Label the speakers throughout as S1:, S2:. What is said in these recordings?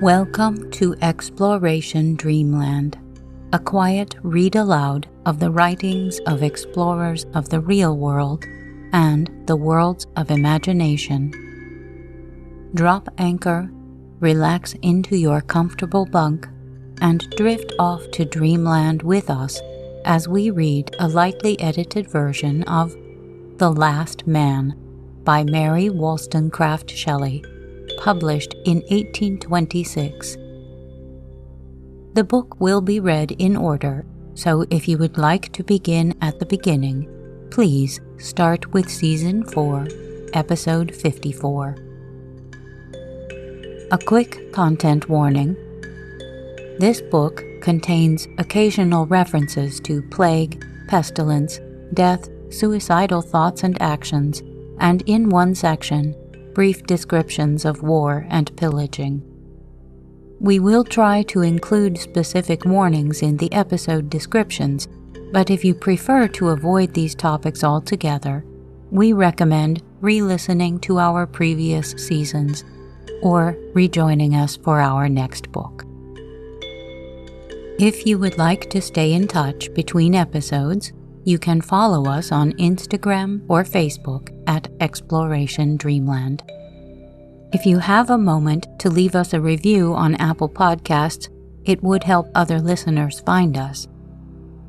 S1: Welcome to Exploration Dreamland, a quiet read-aloud of the writings of explorers of the real world and the worlds of imagination. Drop anchor, relax into your comfortable bunk, and drift off to Dreamland with us as we read a lightly edited version of The Last Man by Mary Wollstonecraft Shelley, published in 1826. The book will be read in order, so if you would like to begin at the beginning, please start with Season 4, Episode 54. A quick content warning. This book contains occasional references to plague, pestilence, death, suicidal thoughts and actions, and in one section, brief descriptions of war and pillaging. We will try to include specific warnings in the episode descriptions, but if you prefer to avoid these topics altogether, we recommend re-listening to our previous seasons or rejoining us for our next book. If you would like to stay in touch between episodes, you can follow us on Instagram or Facebook at Exploration Dreamland. If you have a moment to leave us a review on Apple Podcasts, it would help other listeners find us.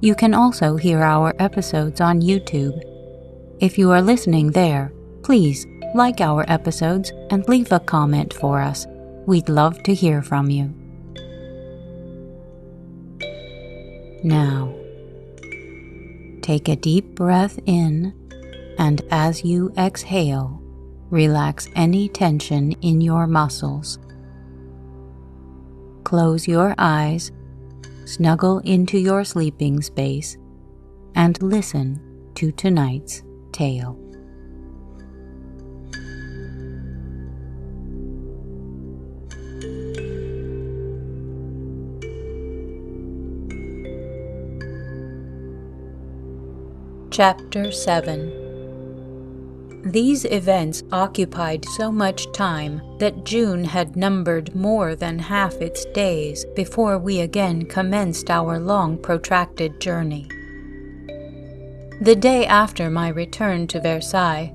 S1: You can also hear our episodes on YouTube. If you are listening there, please like our episodes and leave a comment for us. We'd love to hear from you. Now, take a deep breath in, and as you exhale, relax any tension in your muscles. Close your eyes, snuggle into your sleeping space, and listen to tonight's tale. Chapter 7. These events occupied so much time that June had numbered more than half its days before we again commenced our long protracted journey. The day after my return to Versailles,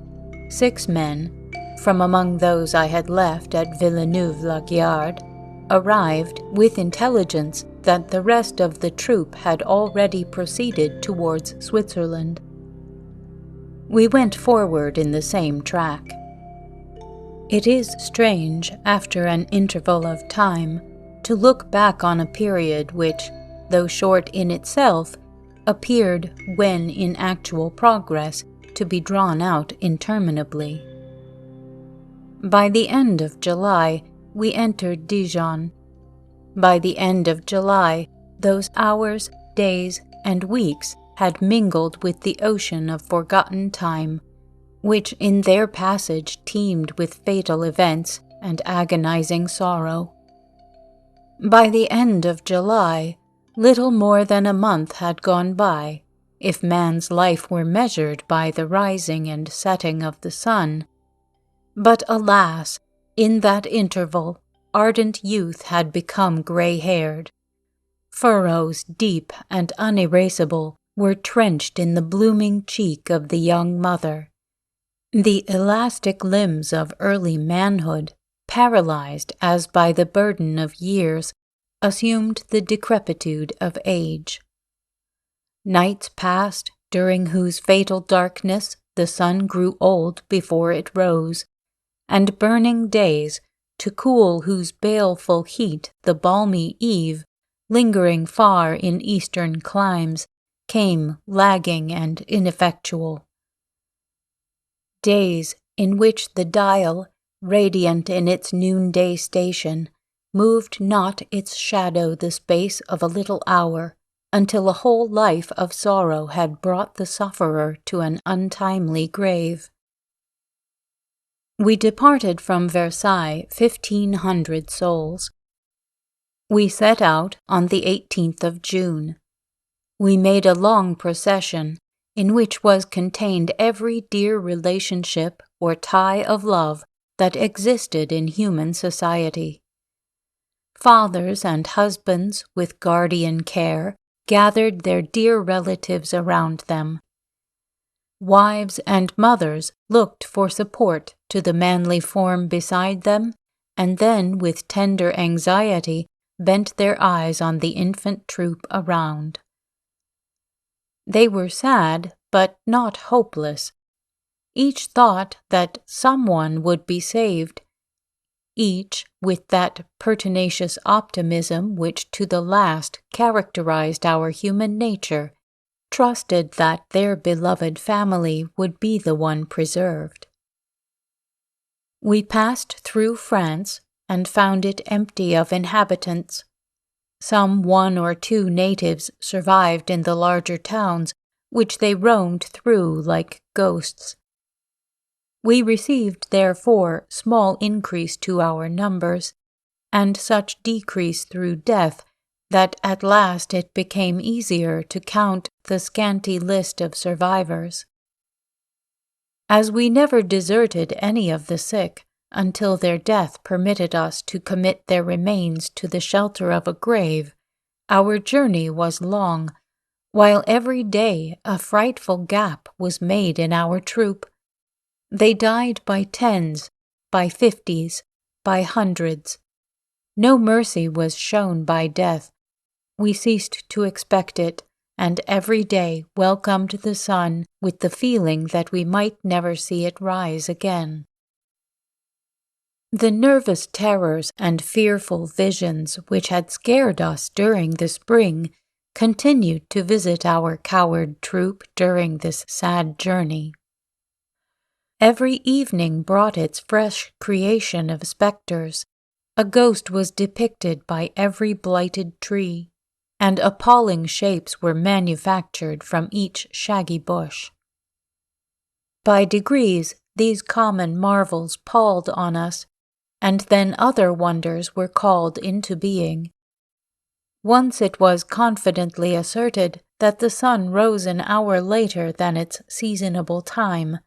S1: 6 men, from among those I had left at Villeneuve-la-Garde, arrived with intelligence that the rest of the troop had already proceeded towards Switzerland. We went forward in the same track. It is strange, after an interval of time, to look back on a period which, though short in itself, appeared, when in actual progress, to be drawn out interminably. By the end of July, we entered Dijon. By the end of July, those hours, days, and weeks had mingled with the ocean of forgotten time, which in their passage teemed with fatal events and agonizing sorrow. By the end of July, little more than a month had gone by, if man's life were measured by the rising and setting of the sun. But alas, in that interval, ardent youth had become gray-haired. Furrows deep and unerasable were trenched in the blooming cheek of the young mother. The elastic limbs of early manhood, paralyzed as by the burden of years, assumed the decrepitude of age. Nights passed, during whose fatal darkness the sun grew old before it rose, and burning days, to cool whose baleful heat the balmy eve, lingering far in eastern climes, came lagging and ineffectual. Days in which the dial, radiant in its noonday station, moved not its shadow the space of a little hour, until a whole life of sorrow had brought the sufferer to an untimely grave. We departed from Versailles 1,500 souls. We set out on the 18th of June. We made a long procession, in which was contained every dear relationship or tie of love that existed in human society. Fathers and husbands, with guardian care, gathered their dear relatives around them. Wives and mothers looked for support to the manly form beside them, and then with tender anxiety bent their eyes on the infant troop around. They were sad, but not hopeless. Each thought that someone would be saved, each with that pertinacious optimism which to the last characterized our human nature, trusted that their beloved family would be the one preserved. We passed through France and found it empty of inhabitants. Some 1 or 2 natives survived in the larger towns, which they roamed through like ghosts. We received, therefore, small increase to our numbers, and such decrease through death that at last it became easier to count the scanty list of survivors. As we never deserted any of the sick until their death permitted us to commit their remains to the shelter of a grave, our journey was long, while every day a frightful gap was made in our troop. They died by 10s, by 50s, by 100s. No mercy was shown by death. We ceased to expect it, and every day welcomed the sun with the feeling that we might never see it rise again. The nervous terrors and fearful visions which had scared us during the spring continued to visit our coward troop during this sad journey. Every evening brought its fresh creation of spectres. A ghost was depicted by every blighted tree, and appalling shapes were manufactured from each shaggy bush. By degrees, these common marvels palled on us, and then other wonders were called into being. Once it was confidently asserted that the sun rose an hour later than its seasonable time.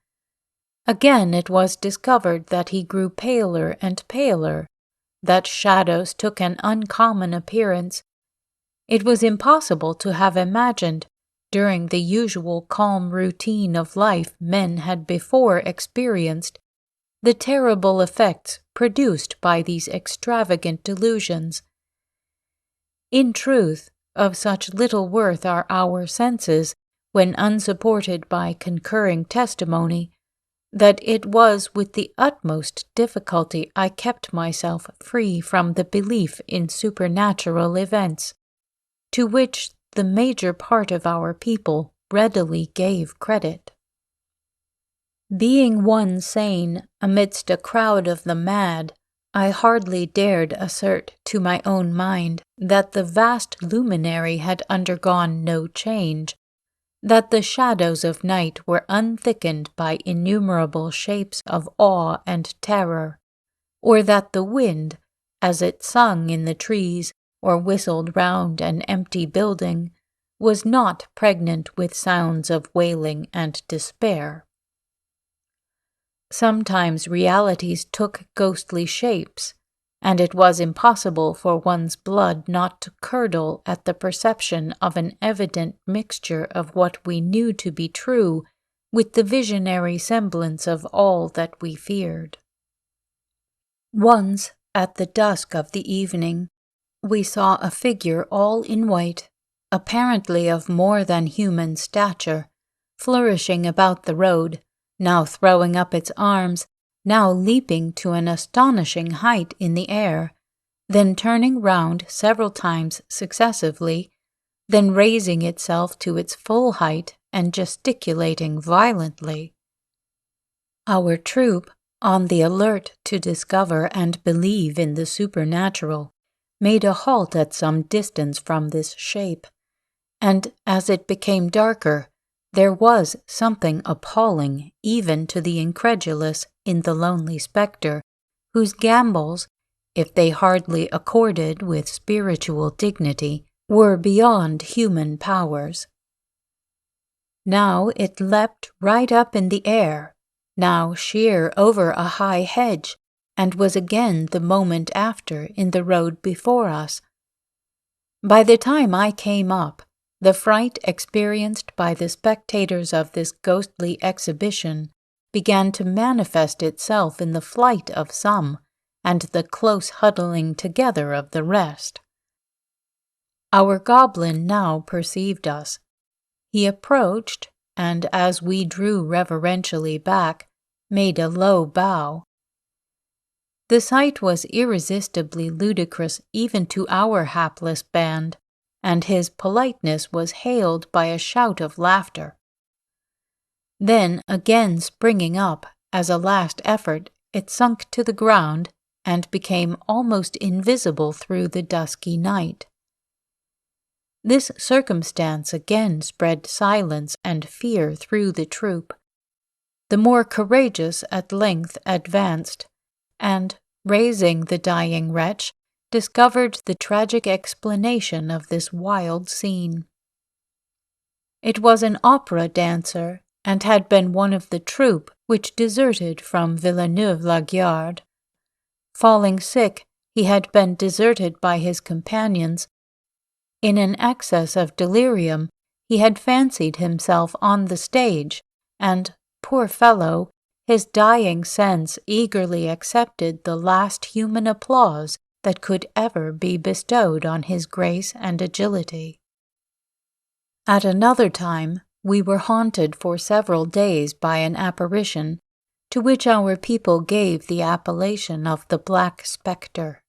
S1: Again it was discovered that he grew paler and paler, that shadows took an uncommon appearance. It was impossible to have imagined, during the usual calm routine of life men had before experienced, the terrible effects produced by these extravagant delusions. In truth, of such little worth are our senses, when unsupported by concurring testimony, that it was with the utmost difficulty I kept myself free from the belief in supernatural events, to which the major part of our people readily gave credit. Being one sane amidst a crowd of the mad, I hardly dared assert to my own mind that the vast luminary had undergone no change, that the shadows of night were unthickened by innumerable shapes of awe and terror, or that the wind, as it sung in the trees or whistled round an empty building, was not pregnant with sounds of wailing and despair. Sometimes realities took ghostly shapes, and it was impossible for one's blood not to curdle at the perception of an evident mixture of what we knew to be true with the visionary semblance of all that we feared. Once, at the dusk of the evening, we saw a figure all in white, apparently of more than human stature, flourishing about the road, now throwing up its arms, now leaping to an astonishing height in the air, then turning round several times successively, then raising itself to its full height and gesticulating violently. Our troop, on the alert to discover and believe in the supernatural, made a halt at some distance from this shape, and as it became darker, there was something appalling even to the incredulous in the lonely spectre, whose gambols, if they hardly accorded with spiritual dignity, were beyond human powers. Now it leapt right up in the air, now sheer over a high hedge, and was again the moment after in the road before us. By the time I came up, the fright experienced by the spectators of this ghostly exhibition began to manifest itself in the flight of some and the close huddling together of the rest. Our goblin now perceived us. He approached, and as we drew reverentially back, made a low bow. The sight was irresistibly ludicrous even to our hapless band, and his politeness was hailed by a shout of laughter. Then, again springing up, as a last effort, it sunk to the ground and became almost invisible through the dusky night. This circumstance again spread silence and fear through the troop. The more courageous at length advanced, and, raising the dying wretch, discovered the tragic explanation of this wild scene. It was an opera dancer, and had been one of the troop which deserted from Villeneuve-la-Garde. Falling sick, he had been deserted by his companions. In an access of delirium, he had fancied himself on the stage, and, poor fellow, his dying sense eagerly accepted the last human applause that could ever be bestowed on his grace and agility. At another time, we were haunted for several days by an apparition, to which our people gave the appellation of the Black Spectre.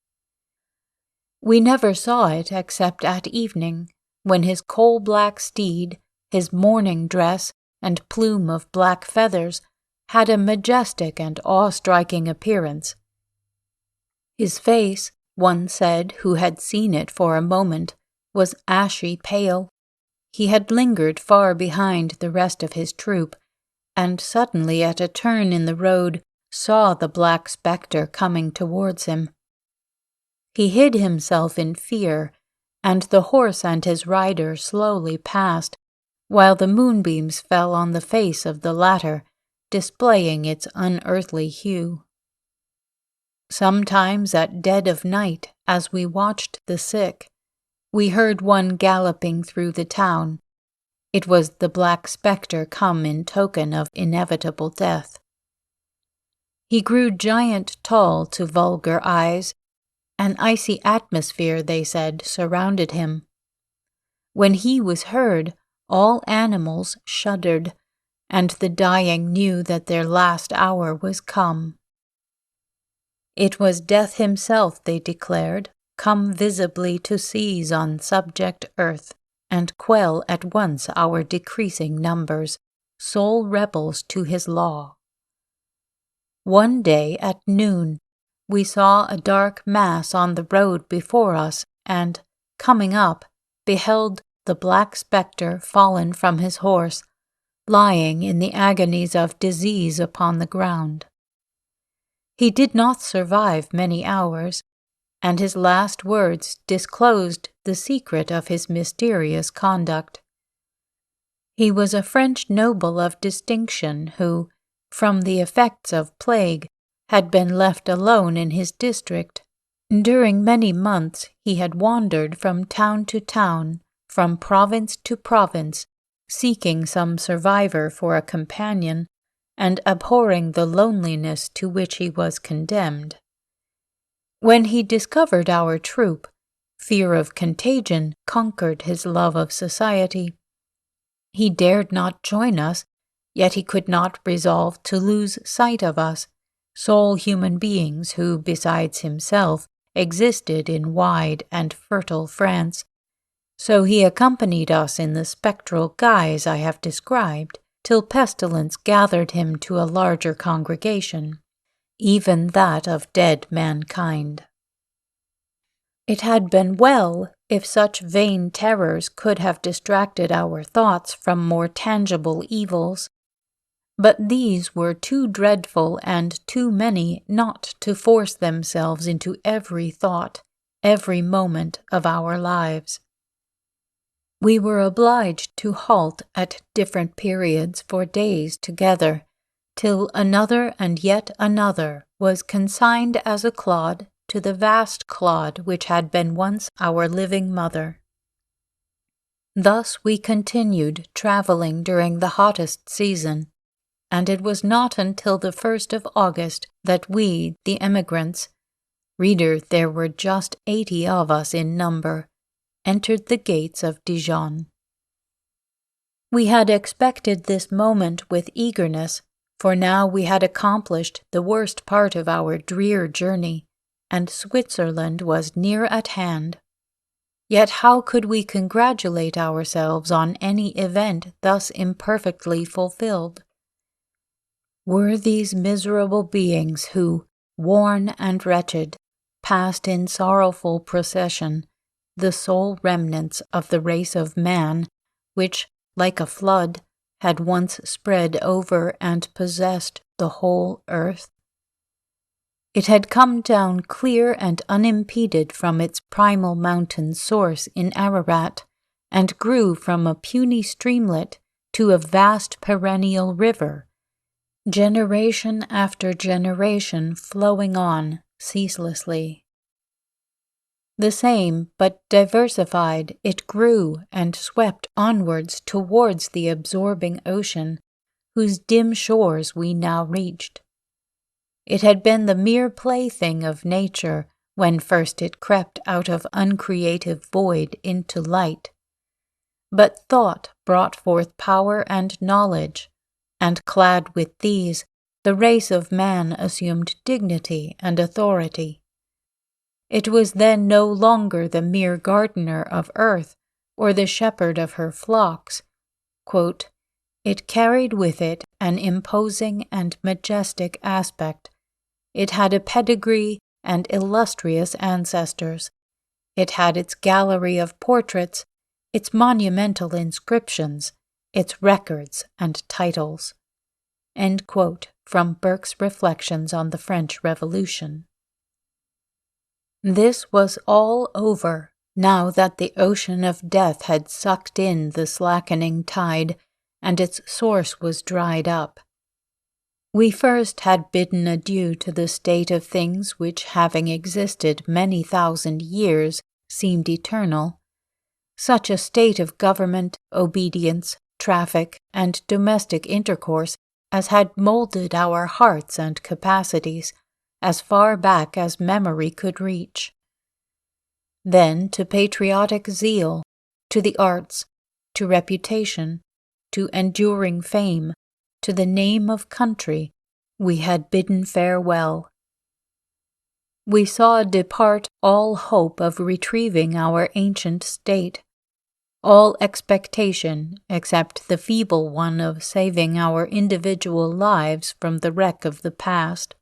S1: We never saw it except at evening, when his coal-black steed, his mourning dress, and plume of black feathers had a majestic and awe-striking appearance. His face, one said who had seen it for a moment, was ashy pale. He had lingered far behind the rest of his troop, and suddenly at a turn in the road saw the black spectre coming towards him. He hid himself in fear, and the horse and his rider slowly passed, while the moonbeams fell on the face of the latter, displaying its unearthly hue. Sometimes at dead of night, as we watched the sick, we heard one galloping through the town. It was the black spectre come in token of inevitable death. He grew giant tall to vulgar eyes. An icy atmosphere, they said, surrounded him. When he was heard, all animals shuddered, and the dying knew that their last hour was come. It was Death himself, they declared, come visibly to seize on subject earth, and quell at once our decreasing numbers, sole rebels to his law. One day at noon, we saw a dark mass on the road before us, and, coming up, beheld the black spectre fallen from his horse, lying in the agonies of disease upon the ground. He did not survive many hours, and his last words disclosed the secret of his mysterious conduct. He was a French noble of distinction who, from the effects of plague, had been left alone in his district. During many months he had wandered from town to town, from province to province, seeking some survivor for a companion, and abhorring the loneliness to which he was condemned. When he discovered our troop, fear of contagion conquered his love of society. He dared not join us, yet he could not resolve to lose sight of us, sole human beings who, besides himself, existed in wide and fertile France. So he accompanied us in the spectral guise I have described, till pestilence gathered him to a larger congregation, even that of dead mankind. It had been well if such vain terrors could have distracted our thoughts from more tangible evils, but these were too dreadful and too many not to force themselves into every thought, every moment of our lives. We were obliged to halt at different periods for days together, till another and yet another, was consigned as a clod to the vast clod which had been once our living mother. Thus we continued traveling during the hottest season, and it was not until the 1st of August that we, the emigrants, reader, there were just 80 of us in number, entered the gates of Dijon. We had expected this moment with eagerness, for now we had accomplished the worst part of our drear journey, and Switzerland was near at hand. Yet how could we congratulate ourselves on any event thus imperfectly fulfilled? Were these miserable beings who, worn and wretched, passed in sorrowful procession, the sole remnants of the race of man, which, like a flood, had once spread over and possessed the whole earth? It had come down clear and unimpeded from its primal mountain source in Ararat, and grew from a puny streamlet to a vast perennial river, generation after generation flowing on ceaselessly. The same, but diversified, it grew and swept onwards towards the absorbing ocean, whose dim shores we now reached. It had been the mere plaything of nature when first it crept out of uncreative void into light. But thought brought forth power and knowledge, and clad with these, the race of man assumed dignity and authority. It was then no longer the mere gardener of earth or the shepherd of her flocks. Quote, "It carried with it an imposing and majestic aspect. It had a pedigree and illustrious ancestors. It had its gallery of portraits, its monumental inscriptions, its records and titles." End quote from Burke's Reflections on the French Revolution. This was all over, now that the ocean of death had sucked in the slackening tide, and its source was dried up. We first had bidden adieu to the state of things which, having existed many thousand years, seemed eternal, such a state of government, obedience, traffic, and domestic intercourse as had molded our hearts and capacities, as far back as memory could reach. Then to patriotic zeal, to the arts, to reputation, to enduring fame, to the name of country, we had bidden farewell. We saw depart all hope of retrieving our ancient state, all expectation except the feeble one of saving our individual lives from the wreck of the past.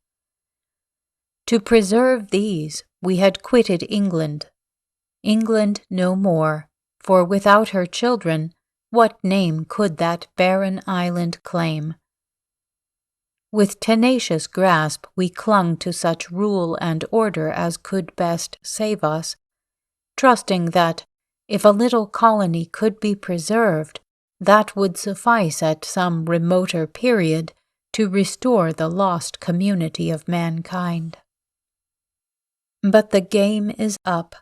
S1: To preserve these, we had quitted England. England no more, for without her children, what name could that barren island claim? With tenacious grasp we clung to such rule and order as could best save us, trusting that, if a little colony could be preserved, that would suffice at some remoter period to restore the lost community of mankind. But the game is up.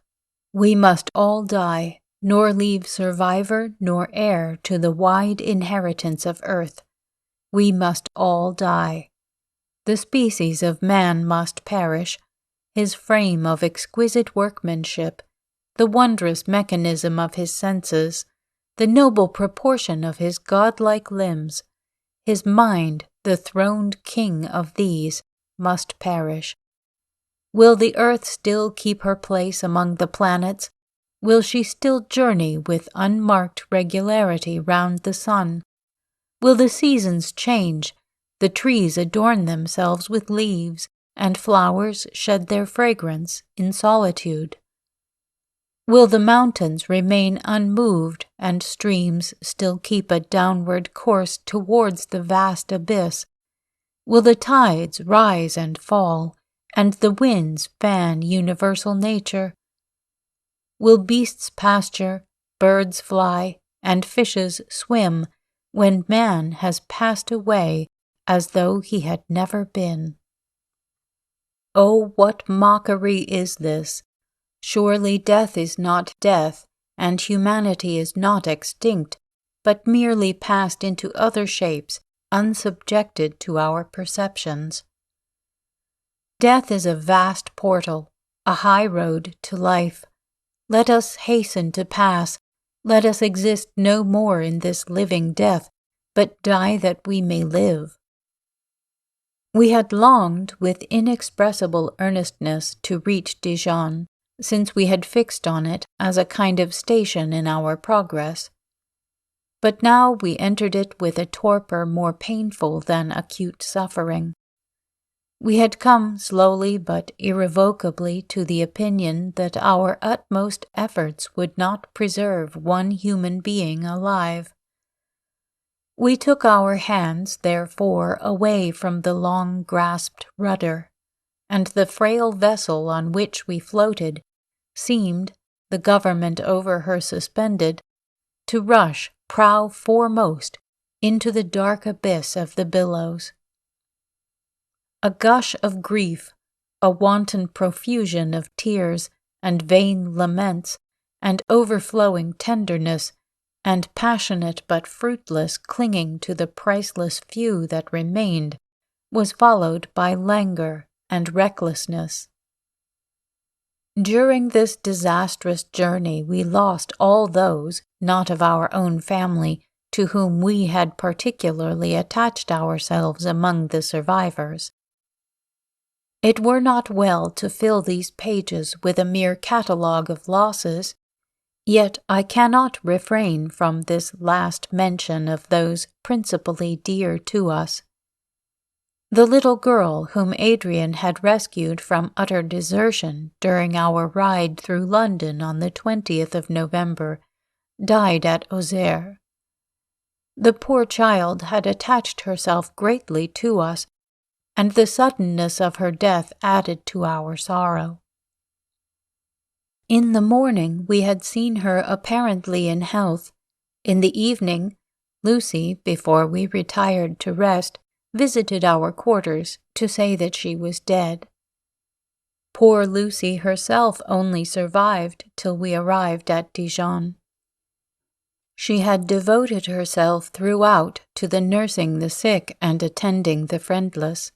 S1: We must all die, nor leave survivor nor heir to the wide inheritance of earth. We must all die. The species of man must perish, his frame of exquisite workmanship, the wondrous mechanism of his senses, the noble proportion of his godlike limbs, his mind, the throned king of these, must perish. Will the earth still keep her place among the planets? Will she still journey with unmarked regularity round the sun? Will the seasons change, the trees adorn themselves with leaves, and flowers shed their fragrance in solitude? Will the mountains remain unmoved, and streams still keep a downward course towards the vast abyss? Will the tides rise and fall, and the winds fan universal nature? Will beasts pasture, birds fly, and fishes swim, when man has passed away as though he had never been? Oh, what mockery is this! Surely death is not death, and humanity is not extinct, but merely passed into other shapes, unsubjected to our perceptions. Death is a vast portal, a high road to life. Let us hasten to pass. Let us exist no more in this living death, but die that we may live. We had longed with inexpressible earnestness to reach Dijon, since we had fixed on it as a kind of station in our progress. But now we entered it with a torpor more painful than acute suffering. We had come slowly but irrevocably to the opinion that our utmost efforts would not preserve one human being alive. We took our hands, therefore, away from the long-grasped rudder, and the frail vessel on which we floated seemed, the government over her suspended, to rush, prow foremost, into the dark abyss of the billows. A gush of grief, a wanton profusion of tears and vain laments, and overflowing tenderness, and passionate but fruitless clinging to the priceless few that remained, was followed by languor and recklessness. During this disastrous journey we lost all those, not of our own family, to whom we had particularly attached ourselves among the survivors. It were not well to fill these pages with a mere catalogue of losses, yet I cannot refrain from this last mention of those principally dear to us. The little girl whom Adrian had rescued from utter desertion during our ride through London on the 20th of November died at Auxerre. The poor child had attached herself greatly to us, and the suddenness of her death added to our sorrow. In the morning we had seen her apparently in health. In the evening, Lucy, before we retired to rest, visited our quarters to say that she was dead. Poor Lucy herself only survived till we arrived at Dijon. She had devoted herself throughout to the nursing the sick and attending the friendless.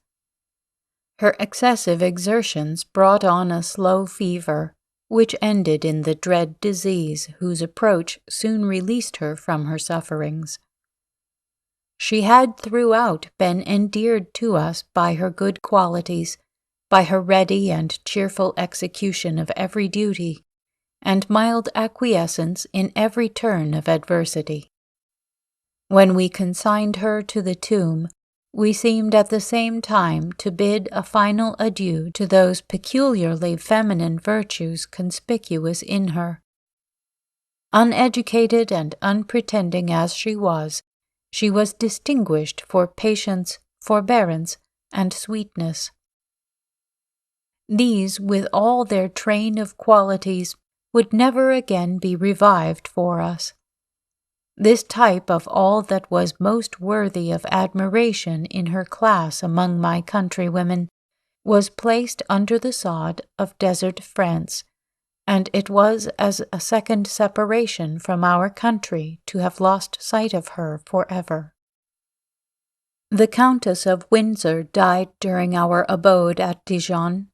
S1: Her excessive exertions brought on a slow fever, which ended in the dread disease whose approach soon released her from her sufferings. She had throughout been endeared to us by her good qualities, by her ready and cheerful execution of every duty, and mild acquiescence in every turn of adversity. When we consigned her to the tomb, we seemed at the same time to bid a final adieu to those peculiarly feminine virtues conspicuous in her. Uneducated and unpretending as she was distinguished for patience, forbearance, and sweetness. These, with all their train of qualities, would never again be revived for us. This type of all that was most worthy of admiration in her class among my countrywomen was placed under the sod of desert France, and it was as a second separation from our country to have lost sight of her forever. The Countess of Windsor died during our abode at Dijon.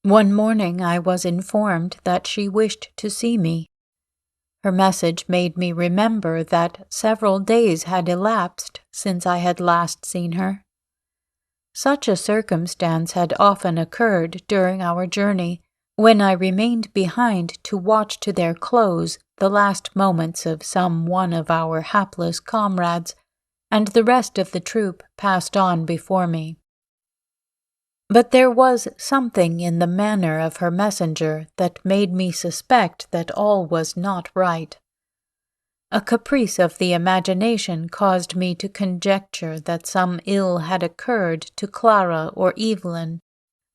S1: One morning I was informed that she wished to see me. Her message made me remember that several days had elapsed since I had last seen her. Such a circumstance had often occurred during our journey, when I remained behind to watch to their close the last moments of some one of our hapless comrades, and the rest of the troop passed on before me. But there was something in the manner of her messenger that made me suspect that all was not right. A caprice of the imagination caused me to conjecture that some ill had occurred to Clara or Evelyn,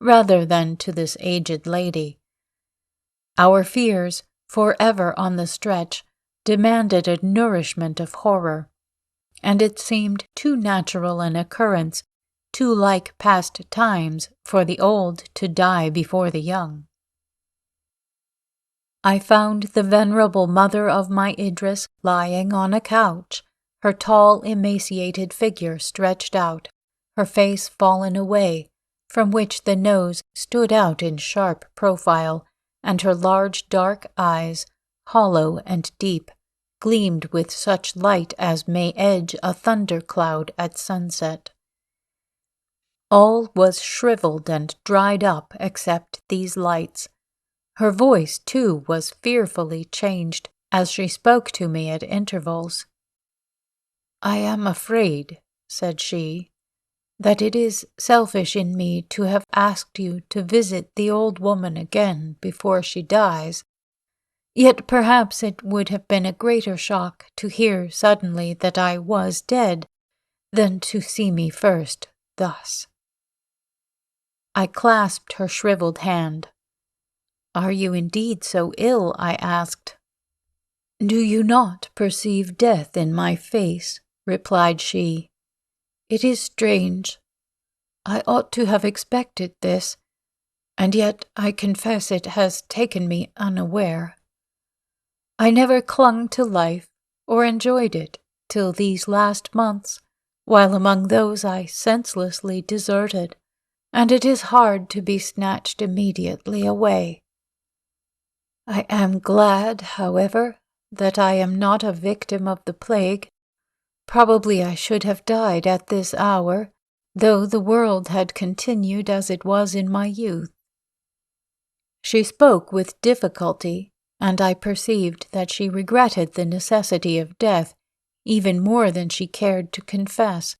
S1: rather than to this aged lady. Our fears, forever on the stretch, demanded a nourishment of horror, and it seemed too natural an occurrence, too like past times for the old to die before the young. I found the venerable mother of my Idris lying on a couch, her tall, emaciated figure stretched out, her face fallen away, from which the nose stood out in sharp profile, and her large dark eyes, hollow and deep, gleamed with such light as may edge a thundercloud at sunset. All was shriveled and dried up except these lights. Her voice, too, was fearfully changed as she spoke to me at intervals. "I am afraid," said she, "that it is selfish in me to have asked you to visit the old woman again before she dies. Yet perhaps it would have been a greater shock to hear suddenly that I was dead than to see me first thus." I clasped her shriveled hand. "Are you indeed so ill?" I asked. "Do you not perceive death in my face?" replied she. "It is strange. I ought to have expected this, and yet I confess it has taken me unaware. I never clung to life or enjoyed it till these last months, while among those I senselessly deserted, and it is hard to be snatched immediately away. I am glad, however, that I am not a victim of the plague. Probably I should have died at this hour, though the world had continued as it was in my youth." She spoke with difficulty, and I perceived that she regretted the necessity of death even more than she cared to confess.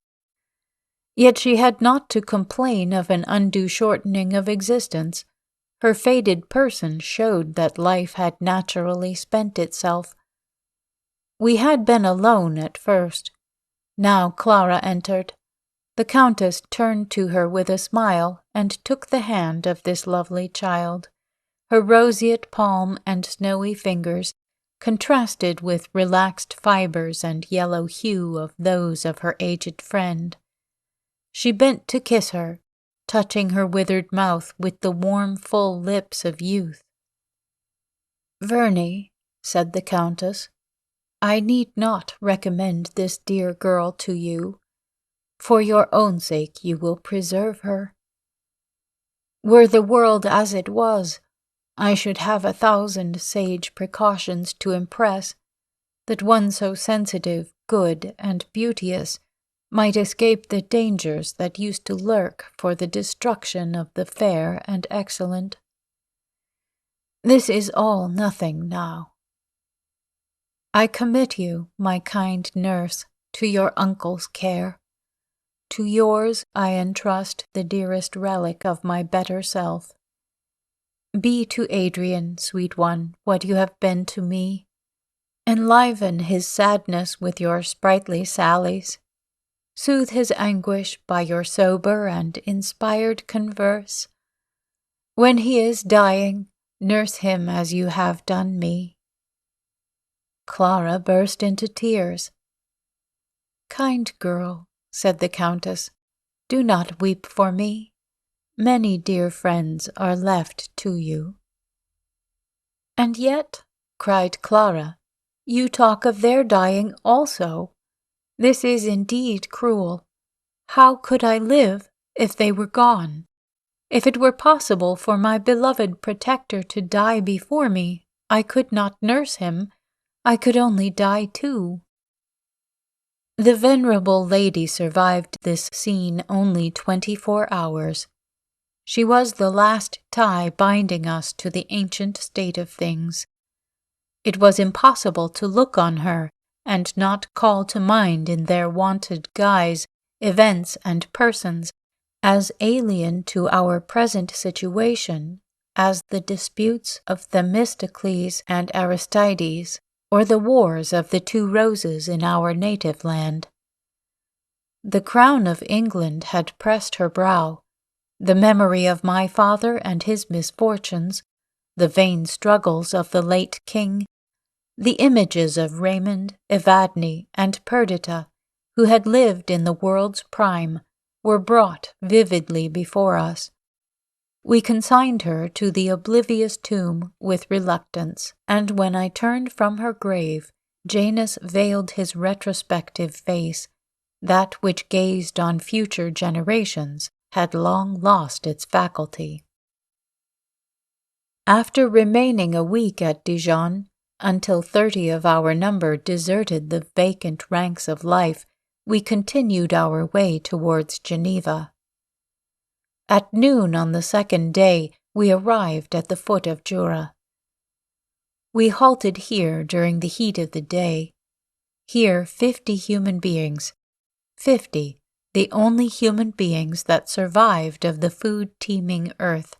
S1: Yet she had not to complain of an undue shortening of existence. Her faded person showed that life had naturally spent itself. We had been alone at first. Now Clara entered. The Countess turned to her with a smile and took the hand of this lovely child. Her roseate palm and snowy fingers contrasted with relaxed fibers and yellow hue of those of her aged friend. She bent to kiss her, touching her withered mouth with the warm, full lips of youth. "Verney," said the Countess, "I need not recommend this dear girl to you. For your own sake you will preserve her. Were the world as it was, I should have 1,000 sage precautions to impress, that one so sensitive, good, and beauteous might escape the dangers that used to lurk for the destruction of the fair and excellent. This is all nothing now. I commit you, my kind nurse, to your uncle's care. To yours I entrust the dearest relic of my better self. Be to Adrian, sweet one, what you have been to me. Enliven his sadness with your sprightly sallies. Soothe his anguish by your sober and inspired converse. When he is dying, nurse him as you have done me." Clara burst into tears. "Kind girl," said the Countess, "do not weep for me. Many dear friends are left to you." "And yet," cried Clara, "you talk of their dying also. This is indeed cruel. How could I live if they were gone? If it were possible for my beloved protector to die before me, I could not nurse him. I could only die too." The venerable lady survived this scene only 24 hours. She was the last tie binding us to the ancient state of things. It was impossible to look on her and not call to mind in their wonted guise events and persons as alien to our present situation as the disputes of Themistocles and Aristides, or the wars of the 2 roses in our native land. The crown of England had pressed her brow. The memory of my father and his misfortunes, the vain struggles of the late king, the images of Raymond, Evadne, and Perdita, who had lived in the world's prime, were brought vividly before us. We consigned her to the oblivious tomb with reluctance, and when I turned from her grave, Janus veiled his retrospective face. That which gazed on future generations had long lost its faculty. After remaining a week at Dijon, until 30 of our number deserted the vacant ranks of life, we continued our way towards Geneva. At noon on the second day, we arrived at the foot of Jura. We halted here during the heat of the day. Here 50 human beings, 50, the only human beings that survived of the food-teeming earth,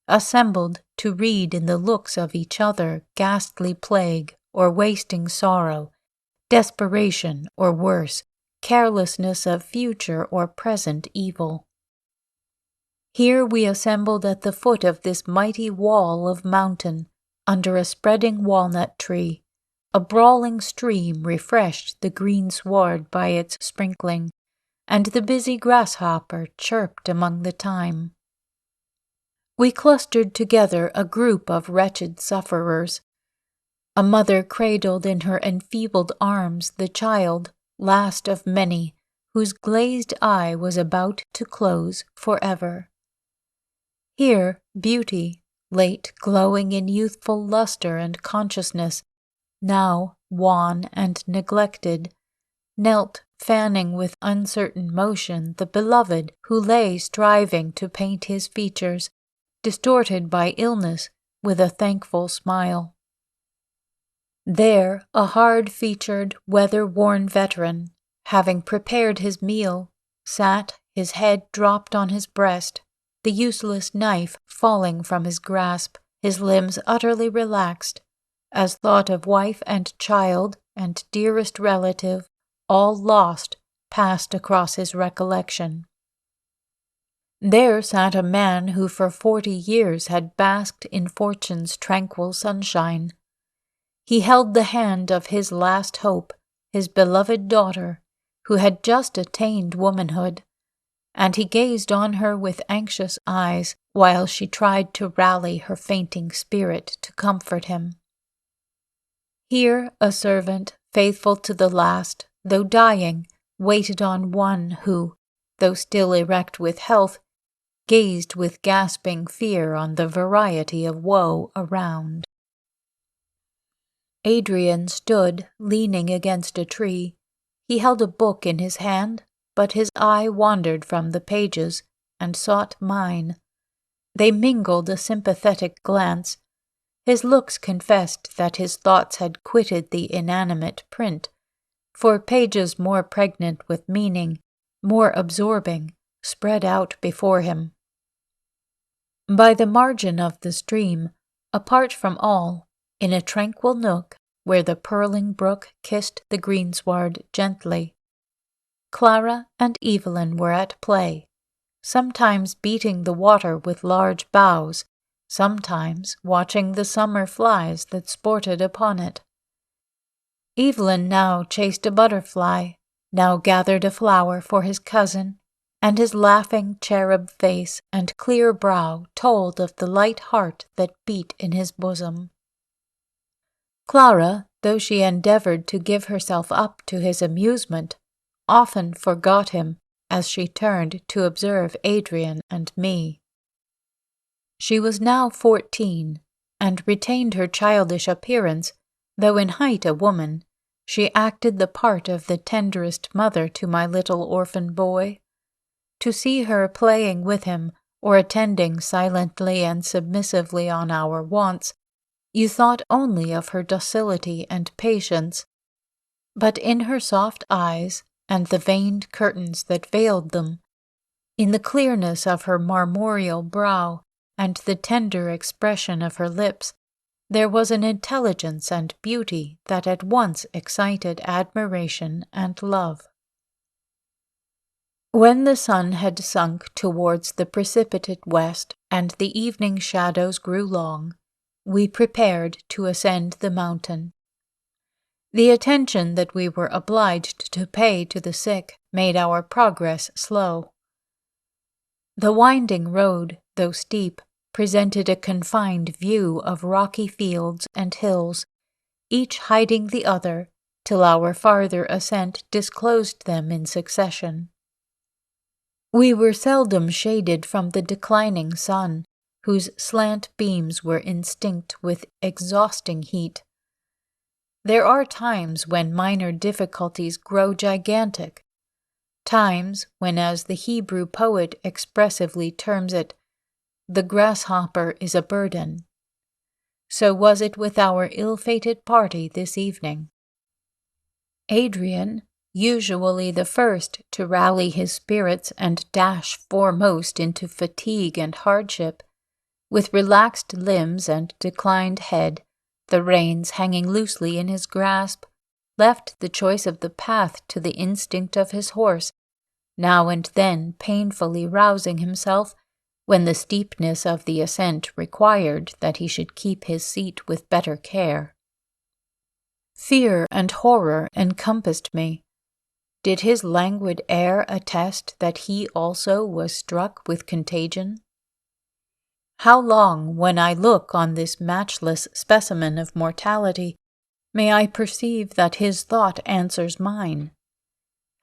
S1: assembled to read in the looks of each other ghastly plague or wasting sorrow, desperation or worse, carelessness of future or present evil. Here we assembled at the foot of this mighty wall of mountain, under a spreading walnut tree. A brawling stream refreshed the green sward by its sprinkling, and the busy grasshopper chirped among the thyme. We clustered together a group of wretched sufferers. A mother cradled in her enfeebled arms the child, last of many, whose glazed eye was about to close forever. Here beauty, late glowing in youthful luster and consciousness, now wan and neglected, knelt fanning with uncertain motion the beloved who lay striving to paint his features, distorted by illness, with a thankful smile. There a hard-featured, weather-worn veteran, having prepared his meal, sat, his head dropped on his breast, the useless knife falling from his grasp, his limbs utterly relaxed, as thought of wife and child and dearest relative, all lost, passed across his recollection. There sat a man who for 40 years had basked in fortune's tranquil sunshine. He held the hand of his last hope, his beloved daughter, who had just attained womanhood, and he gazed on her with anxious eyes while she tried to rally her fainting spirit to comfort him. Here a servant, faithful to the last, though dying, waited on one who, though still erect with health, gazed with gasping fear on the variety of woe around. Adrian stood leaning against a tree. He held a book in his hand, but his eye wandered from the pages and sought mine. They mingled a sympathetic glance. His looks confessed that his thoughts had quitted the inanimate print, for pages more pregnant with meaning, more absorbing, spread out before him. By the margin of the stream, apart from all, in a tranquil nook where the purling brook kissed the greensward gently, Clara and Evelyn were at play, sometimes beating the water with large boughs, sometimes watching the summer flies that sported upon it. Evelyn now chased a butterfly, now gathered a flower for his cousin, and his laughing cherub face and clear brow told of the light heart that beat in his bosom. Clara, though she endeavored to give herself up to his amusement, often forgot him as she turned to observe Adrian and me. She was now 14, and retained her childish appearance, though in height a woman. She acted the part of the tenderest mother to my little orphan boy. To see her playing with him, or attending silently and submissively on our wants, you thought only of her docility and patience. But in her soft eyes, and the veined curtains that veiled them, in the clearness of her marmoreal brow, and the tender expression of her lips, there was an intelligence and beauty that at once excited admiration and love. When the sun had sunk towards the precipitate west, and the evening shadows grew long, we prepared to ascend the mountain. The attention that we were obliged to pay to the sick made our progress slow. The winding road, though steep, presented a confined view of rocky fields and hills, each hiding the other, till our farther ascent disclosed them in succession. We were seldom shaded from the declining sun, whose slant beams were instinct with exhausting heat. There are times when minor difficulties grow gigantic, times when, as the Hebrew poet expressively terms it, the grasshopper is a burden. So was it with our ill-fated party this evening. Adrian, usually the first to rally his spirits and dash foremost into fatigue and hardship, with relaxed limbs and declined head, the reins hanging loosely in his grasp, left the choice of the path to the instinct of his horse, now and then painfully rousing himself when the steepness of the ascent required that he should keep his seat with better care. Fear and horror encompassed me. Did his languid air attest that he also was struck with contagion? How long, when I look on this matchless specimen of mortality, may I perceive that his thought answers mine?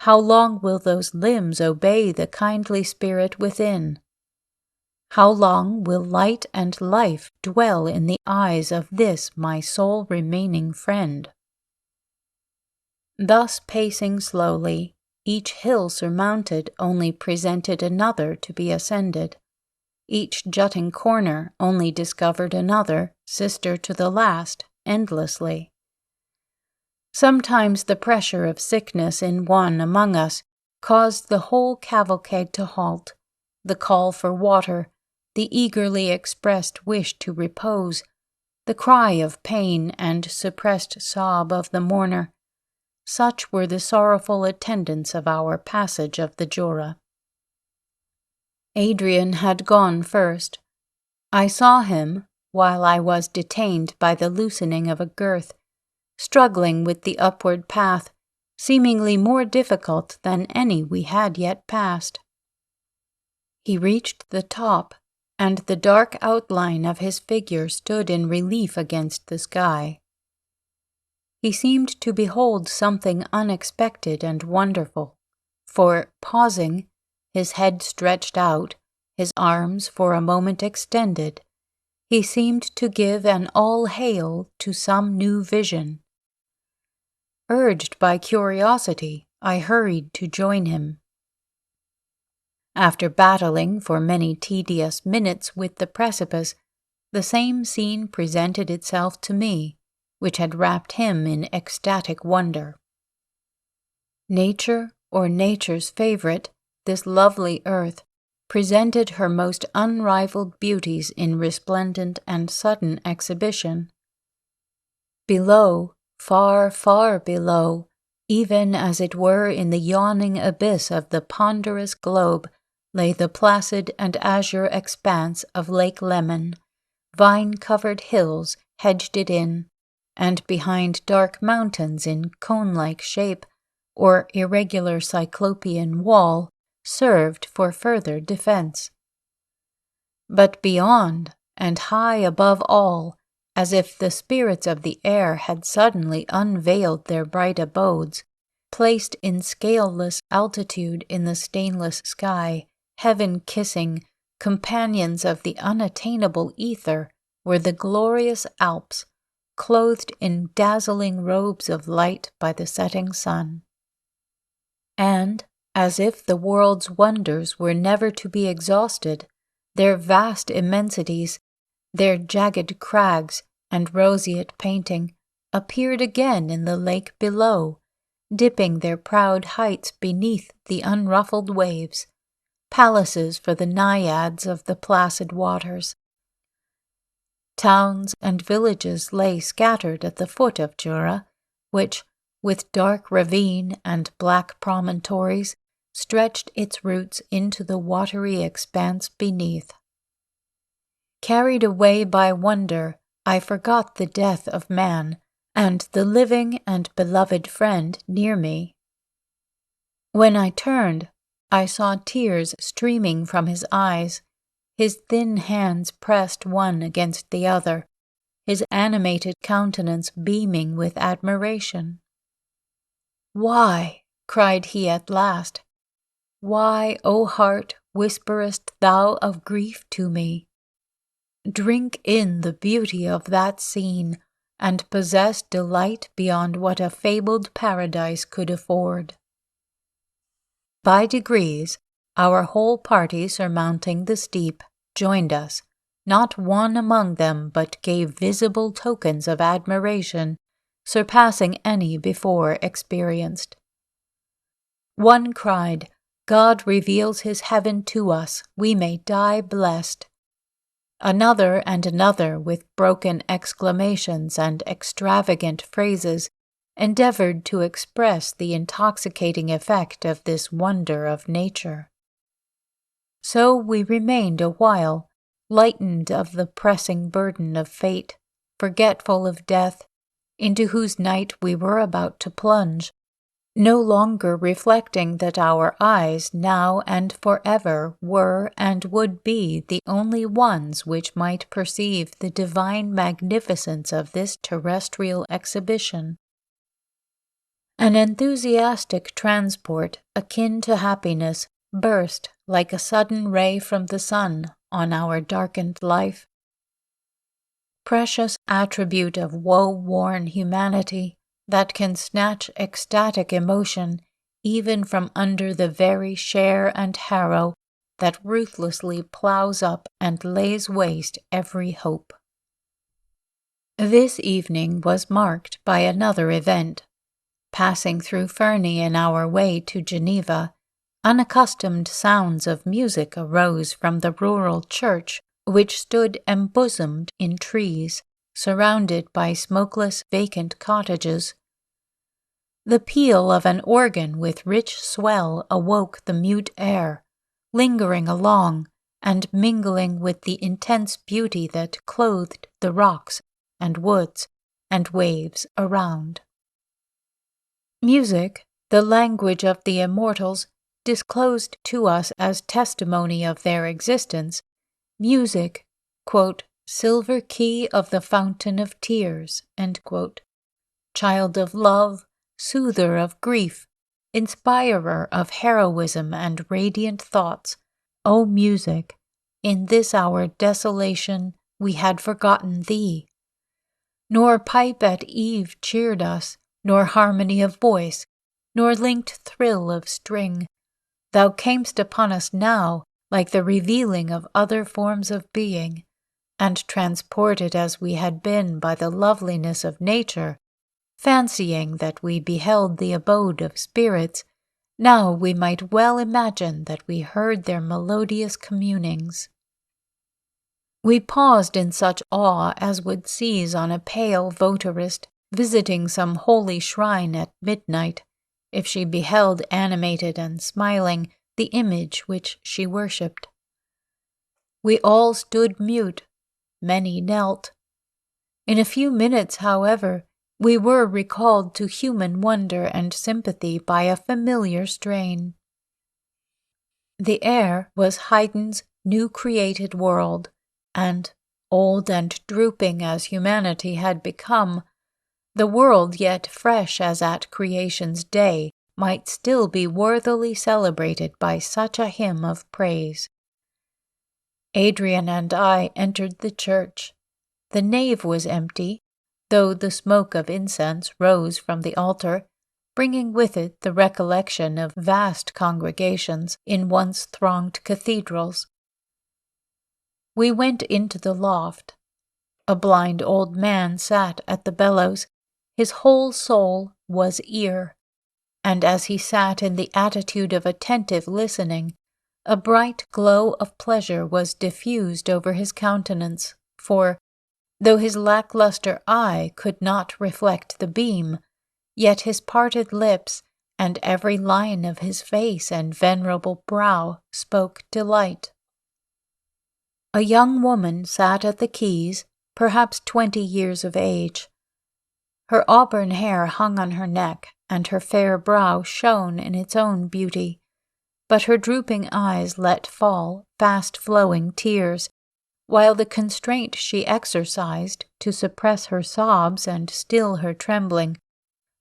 S1: How long will those limbs obey the kindly spirit within? How long will light and life dwell in the eyes of this my sole remaining friend? Thus pacing slowly, each hill surmounted only presented another to be ascended. Each jutting corner only discovered another, sister to the last, endlessly. Sometimes the pressure of sickness in one among us caused the whole cavalcade to halt. The call for water, the eagerly expressed wish to repose, the cry of pain and suppressed sob of the mourner, such were the sorrowful attendants of our passage of the Jura. Adrian had gone first. I saw him, while I was detained by the loosening of a girth, struggling with the upward path, seemingly more difficult than any we had yet passed. He reached the top, and the dark outline of his figure stood in relief against the sky. He seemed to behold something unexpected and wonderful, for, pausing, his head stretched out, his arms for a moment extended, he seemed to give an all-hail to some new vision. Urged by curiosity, I hurried to join him. After battling for many tedious minutes with the precipice, the same scene presented itself to me, which had wrapped him in ecstatic wonder. Nature, or nature's favorite, this lovely earth, presented her most unrivaled beauties in resplendent and sudden exhibition. Below, far, far below, even as it were in the yawning abyss of the ponderous globe, lay the placid and azure expanse of Lake Leman. Vine-covered hills hedged it in, and behind dark mountains in cone-like shape, or irregular cyclopean wall, served for further defense. But beyond, and high above all, as if the spirits of the air had suddenly unveiled their bright abodes, placed in scaleless altitude in the stainless sky, heaven-kissing, companions of the unattainable ether, were the glorious Alps, clothed in dazzling robes of light by the setting sun. And, as if the world's wonders were never to be exhausted, their vast immensities, their jagged crags and roseate painting, appeared again in the lake below, dipping their proud heights beneath the unruffled waves, palaces for the naiads of the placid waters. Towns and villages lay scattered at the foot of Jura, which, with dark ravine and black promontories, stretched its roots into the watery expanse beneath. Carried away by wonder, I forgot the death of man, and the living and beloved friend near me. When I turned, I saw tears streaming from his eyes, his thin hands pressed one against the other, his animated countenance beaming with admiration. "Why," cried he at last, "why, O heart, whisperest thou of grief to me? Drink in the beauty of that scene, and possess delight beyond what a fabled paradise could afford." By degrees, our whole party surmounting the steep joined us. Not one among them but gave visible tokens of admiration, surpassing any before experienced. One cried, "God reveals his heaven to us, we may die blessed." Another and another, with broken exclamations and extravagant phrases, endeavored to express the intoxicating effect of this wonder of nature. So we remained a while, lightened of the pressing burden of fate, forgetful of death, into whose night we were about to plunge, no longer reflecting that our eyes now and forever were and would be the only ones which might perceive the divine magnificence of this terrestrial exhibition. An enthusiastic transport, akin to happiness, burst like a sudden ray from the sun on our darkened life. Precious attribute of woe-worn humanity that can snatch ecstatic emotion even from under the very share and harrow that ruthlessly ploughs up and lays waste every hope. This evening was marked by another event. Passing through Fernie in our way to Geneva, unaccustomed sounds of music arose from the rural church which stood embosomed in trees, surrounded by smokeless vacant cottages. The peal of an organ with rich swell awoke the mute air, lingering along and mingling with the intense beauty that clothed the rocks and woods and waves around. Music, the language of the immortals, disclosed to us as testimony of their existence, music, quote, "silver key of the fountain of tears," end quote, child of love, soother of grief, inspirer of heroism and radiant thoughts, O music, in this our desolation we had forgotten thee. Nor pipe at eve cheered us, nor harmony of voice, nor linked thrill of string. Thou camest upon us now like the revealing of other forms of being, and transported as we had been by the loveliness of nature, fancying that we beheld the abode of spirits, now we might well imagine that we heard their melodious communings. We paused in such awe as would seize on a pale votarist visiting some holy shrine at midnight, if she beheld animated and smiling the image which she worshipped. We all stood mute, many knelt. In a few minutes, however, we were recalled to human wonder and sympathy by a familiar strain. The air was Haydn's new created world, and, old and drooping as humanity had become, the world yet fresh as at creation's day might still be worthily celebrated by such a hymn of praise. Adrian and I entered the church. The nave was empty, though the smoke of incense rose from the altar, bringing with it the recollection of vast congregations in once thronged cathedrals. We went into the loft. A blind old man sat at the bellows. His whole soul was ear, and as he sat in the attitude of attentive listening, a bright glow of pleasure was diffused over his countenance, for, though his lackluster eye could not reflect the beam, yet his parted lips and every line of his face and venerable brow spoke delight. A young woman sat at the keys, perhaps 20 years of age. Her auburn hair hung on her neck, and her fair brow shone in its own beauty, but her drooping eyes let fall fast-flowing tears, while the constraint she exercised to suppress her sobs and still her trembling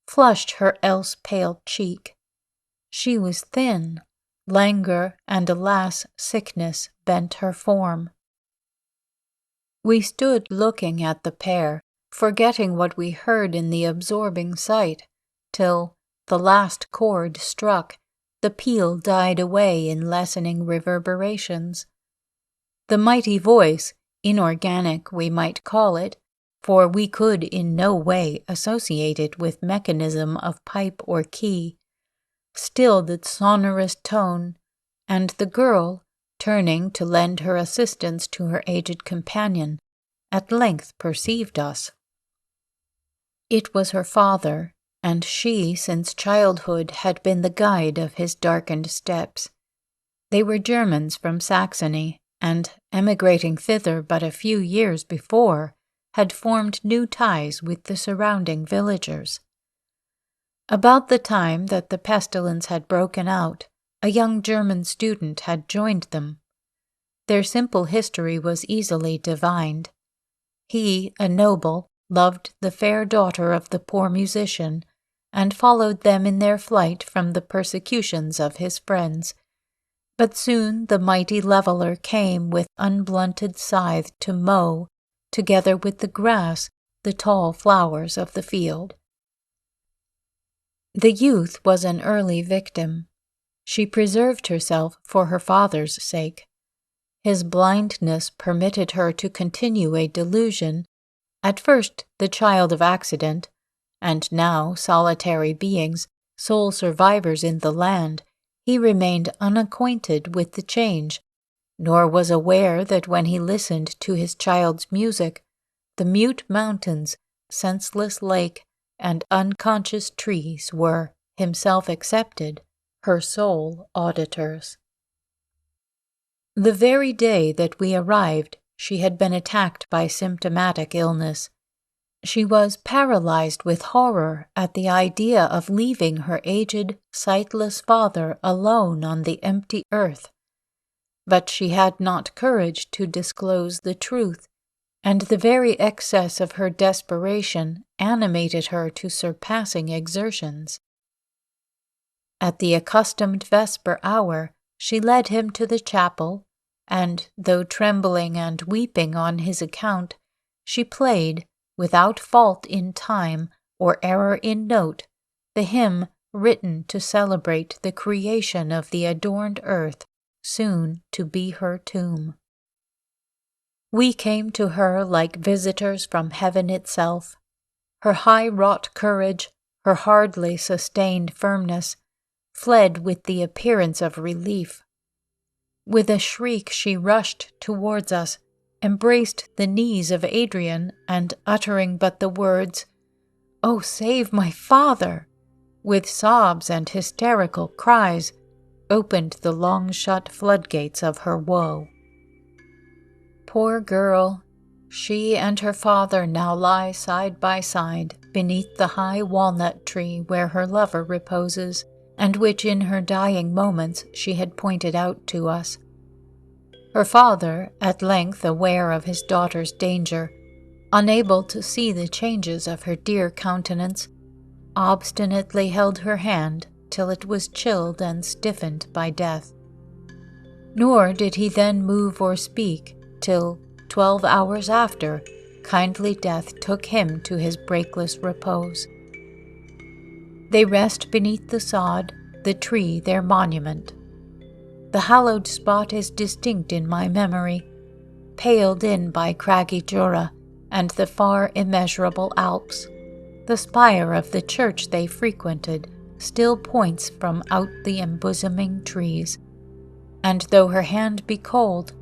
S1: flushed her else pale cheek. She was thin. Languor and, alas, sickness bent her form. We stood looking at the pair, forgetting what we heard in the absorbing sight, till, the last chord struck, the peal died away in lessening reverberations. The mighty voice, inorganic we might call it, for we could in no way associate it with mechanism of pipe or key, stilled its sonorous tone, and the girl, turning to lend her assistance to her aged companion, at length perceived us. It was her father, and she, since childhood, had been the guide of his darkened steps. They were Germans from Saxony, and, emigrating thither but a few years before, had formed new ties with the surrounding villagers. About the time that the pestilence had broken out, a young German student had joined them. Their simple history was easily divined. He, a noble, loved the fair daughter of the poor musician, and followed them in their flight from the persecutions of his friends. But soon the mighty leveller came with unblunted scythe to mow, together with the grass, the tall flowers of the field. The youth was an early victim. She preserved herself for her father's sake. His blindness permitted her to continue a delusion, at first the child of accident, and now solitary beings, sole survivors in the land. He remained unacquainted with the change, nor was aware that when he listened to his child's music, the mute mountains, senseless lake, and unconscious trees were, himself excepted, her sole auditors. The very day that we arrived, she had been attacked by symptomatic illness. She was paralyzed with horror at the idea of leaving her aged, sightless father alone on the empty earth. But she had not courage to disclose the truth, and the very excess of her desperation animated her to surpassing exertions. At the accustomed vesper hour, she led him to the chapel, and, though trembling and weeping on his account, she played, without fault in time or error in note, the hymn written to celebrate the creation of the adorned earth, soon to be her tomb. We came to her like visitors from heaven itself. Her high-wrought courage, her hardly sustained firmness, fled with the appearance of relief. With a shriek she rushed towards us, embraced the knees of Adrian, and uttering but the words, "Oh, save my father!" with sobs and hysterical cries, opened the long-shut floodgates of her woe. Poor girl, she and her father now lie side by side beneath the high walnut tree where her lover reposes, and which in her dying moments she had pointed out to us. Her father, at length aware of his daughter's danger, unable to see the changes of her dear countenance, obstinately held her hand till it was chilled and stiffened by death. Nor did he then move or speak till, 12 hours after, kindly death took him to his breakless repose. They rest beneath the sod, the tree their monument. The hallowed spot is distinct in my memory, paled in by craggy Jura and the far immeasurable Alps. The spire of the church they frequented still points from out the embosoming trees, and though her hand be cold,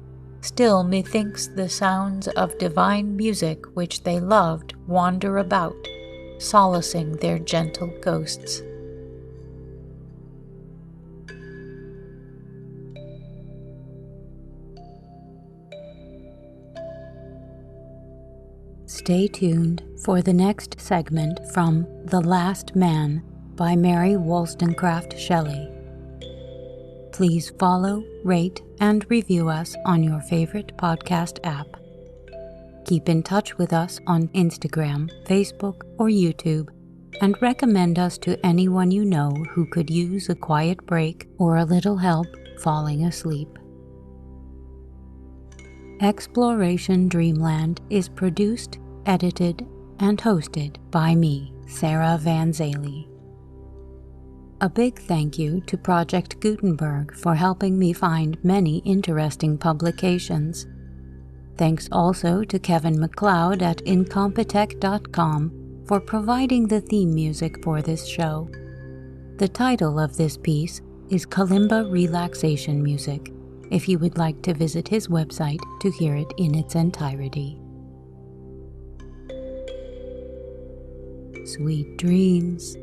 S1: still methinks the sounds of divine music which they loved wander about, solacing their gentle ghosts. Stay tuned for the next segment from The Last Man by Mary Wollstonecraft Shelley. Please follow, rate, and review us on your favorite podcast app. Keep in touch with us on Instagram, Facebook, or YouTube, and recommend us to anyone you know who could use a quiet break or a little help falling asleep. Exploration Dreamland is produced, edited, and hosted by me, Sarah Van Zaley. A big thank you to Project Gutenberg for helping me find many interesting publications. Thanks also to Kevin MacLeod at Incompetech.com for providing the theme music for this show. The title of this piece is Kalimba Relaxation Music, if you would like to visit his website to hear it in its entirety. Sweet dreams.